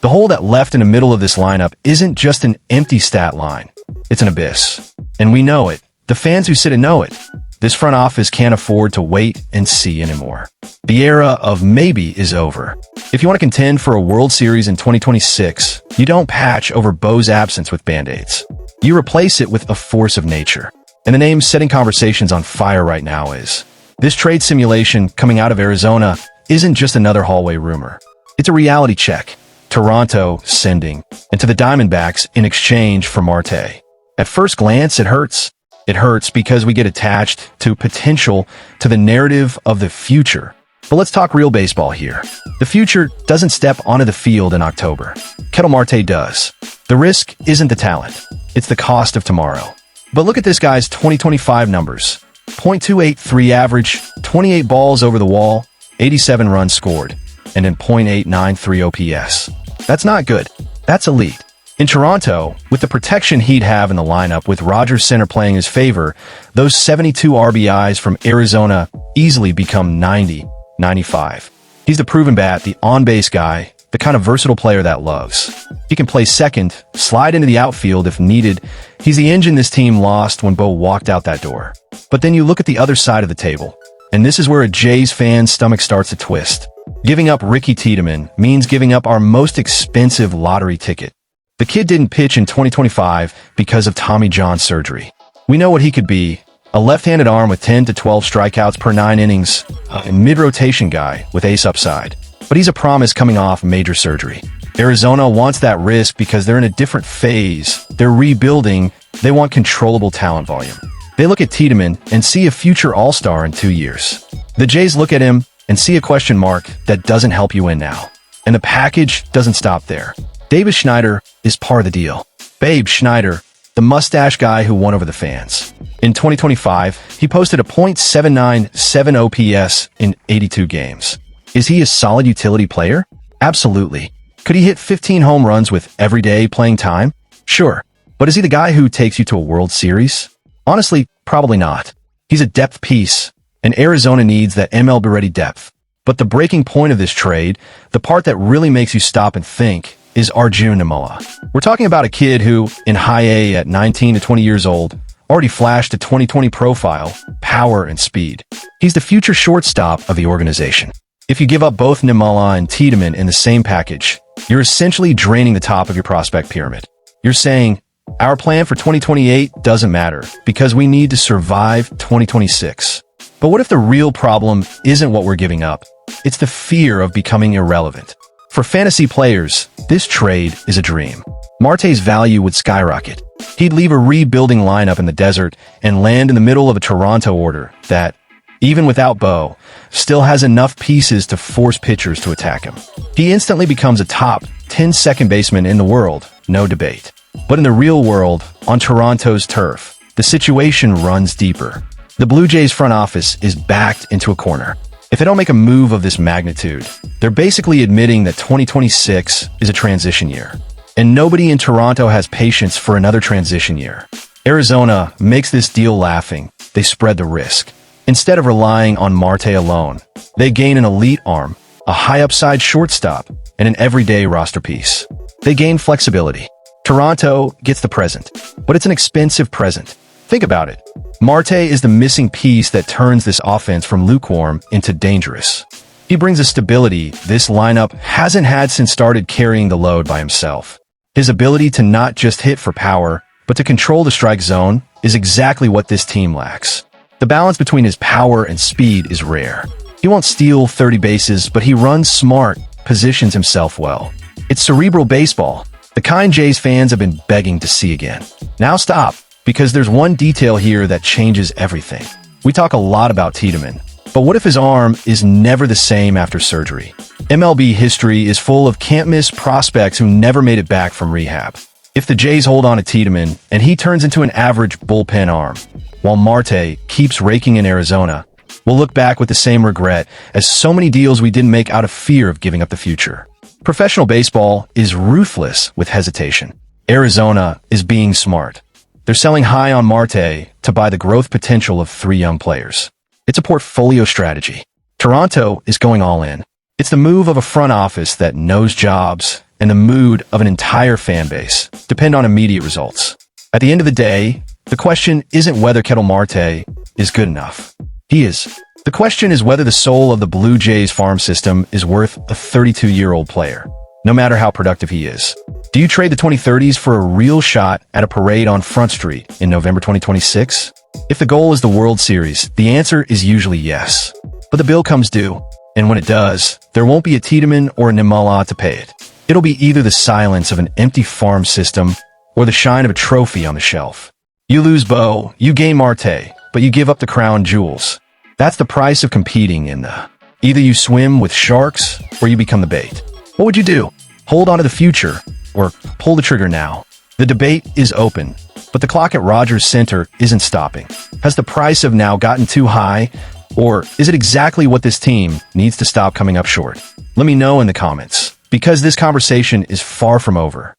The hole that left in the middle of this lineup isn't just an empty stat line. It's an abyss. And we know it. The fans who sit and know it. This front office can't afford to wait and see anymore. The era of maybe is over. If you want to contend for a World Series in 2026, you don't patch over Bo's absence with Band-Aids. You replace it with a force of nature. And the name setting conversations on fire right now is, this trade simulation coming out of Arizona isn't just another hallway rumor. It's a reality check. Toronto sending, and to the Diamondbacks in exchange for Marte. At first glance, it hurts. It hurts because we get attached to potential, to the narrative of the future. But let's talk real baseball here. The future doesn't step onto the field in October. Ketel Marte does. The risk isn't the talent. It's the cost of tomorrow. But look at this guy's 2025 numbers. .283 average, 28 balls over the wall, 87 runs scored, and an .893 OPS. That's not good. That's elite. In Toronto, with the protection he'd have in the lineup with Rogers center playing his favor, those 72 RBIs from Arizona easily become 90, 95. He's the proven bat, the on-base guy, the kind of versatile player that loves. He can play second, slide into the outfield if needed. He's the engine this team lost when Bo walked out that door. But then you look at the other side of the table, and this is where a Jays fan's stomach starts to twist. Giving up Ricky Tiedemann means giving up our most expensive lottery ticket. The kid didn't pitch in 2025 because of Tommy John surgery. We know what he could be, a left-handed arm with 10 to 12 strikeouts per 9 innings, a mid-rotation guy with ace upside. But he's a promise coming off major surgery. Arizona wants that risk because they're in a different phase. They're rebuilding. They want controllable talent volume. They look at Tiedemann and see a future all-star in 2 years. The Jays look at him and see a question mark that doesn't help you win now. And the package doesn't stop there. Davis Schneider is part of the deal. Babe Schneider, the mustache guy who won over the fans. In 2025, he posted a .797 OPS in 82 games. Is he a solid utility player? Absolutely. Could he hit 15 home runs with everyday playing time? Sure. But is he the guy who takes you to a World Series? Honestly, probably not. He's a depth piece, and Arizona needs that MLB-ready depth. But the breaking point of this trade, the part that really makes you stop and think, is Arjun Nimmala. We're talking about a kid who, in high A at 19 to 20 years old, already flashed a 2020 profile, power, and speed. He's the future shortstop of the organization. If you give up both Nimmala and Tiedemann in the same package, you're essentially draining the top of your prospect pyramid. You're saying, our plan for 2028 doesn't matter because we need to survive 2026. But what if the real problem isn't what we're giving up? It's the fear of becoming irrelevant. For fantasy players, this trade is a dream. Marte's value would skyrocket. He'd leave a rebuilding lineup in the desert and land in the middle of a Toronto order that, even without Bo, still has enough pieces to force pitchers to attack him. He instantly becomes a top 10 second baseman in the world, no debate. But in the real world, on Toronto's turf, the situation runs deeper. The Blue Jays front office is backed into a corner. If they don't make a move of this magnitude, they're basically admitting that 2026 is a transition year. And nobody in Toronto has patience for another transition year. Arizona makes this deal laughing. They spread the risk. Instead of relying on Marte alone, they gain an elite arm, a high-upside shortstop, and an everyday roster piece. They gain flexibility. Toronto gets the present, but it's an expensive present. Think about it. Marte is the missing piece that turns this offense from lukewarm into dangerous. He brings a stability this lineup hasn't had since started carrying the load by himself. His ability to not just hit for power, but to control the strike zone is exactly what this team lacks. The balance between his power and speed is rare. He won't steal 30 bases, but he runs smart, positions himself well. It's cerebral baseball, the kind Jays fans have been begging to see again. Now stop. Because there's one detail here that changes everything. We talk a lot about Tiedemann, but what if his arm is never the same after surgery? MLB history is full of can't-miss prospects who never made it back from rehab. If the Jays hold on to Tiedemann and he turns into an average bullpen arm, while Marte keeps raking in Arizona, we'll look back with the same regret as so many deals we didn't make out of fear of giving up the future. Professional baseball is ruthless with hesitation. Arizona is being smart. They're selling high on Marte to buy the growth potential of 3 young players. It's a portfolio strategy. Toronto is going all in. It's the move of a front office that knows jobs, and the mood of an entire fan base depend on immediate results. At the end of the day, the question isn't whether Ketel Marte is good enough. He is. The question is whether the soul of the Blue Jays farm system is worth a 32-year-old player, no matter how productive he is. Do you trade the 2030s for a real shot at a parade on Front Street in November 2026? If the goal is the World Series, the answer is usually yes. But the bill comes due, and when it does, there won't be a Tiedemann or a Nimala to pay it. It'll be either the silence of an empty farm system or the shine of a trophy on the shelf. You lose Bo, you gain Marte, but you give up the crown jewels. That's the price of competing in the... Either you swim with sharks or you become the bait. What would you do? Hold on to the future or pull the trigger now? The debate is open, but the clock at Rogers Center isn't stopping. Has the price of now gotten too high, or is it exactly what this team needs to stop coming up short? Let me know in the comments, because this conversation is far from over.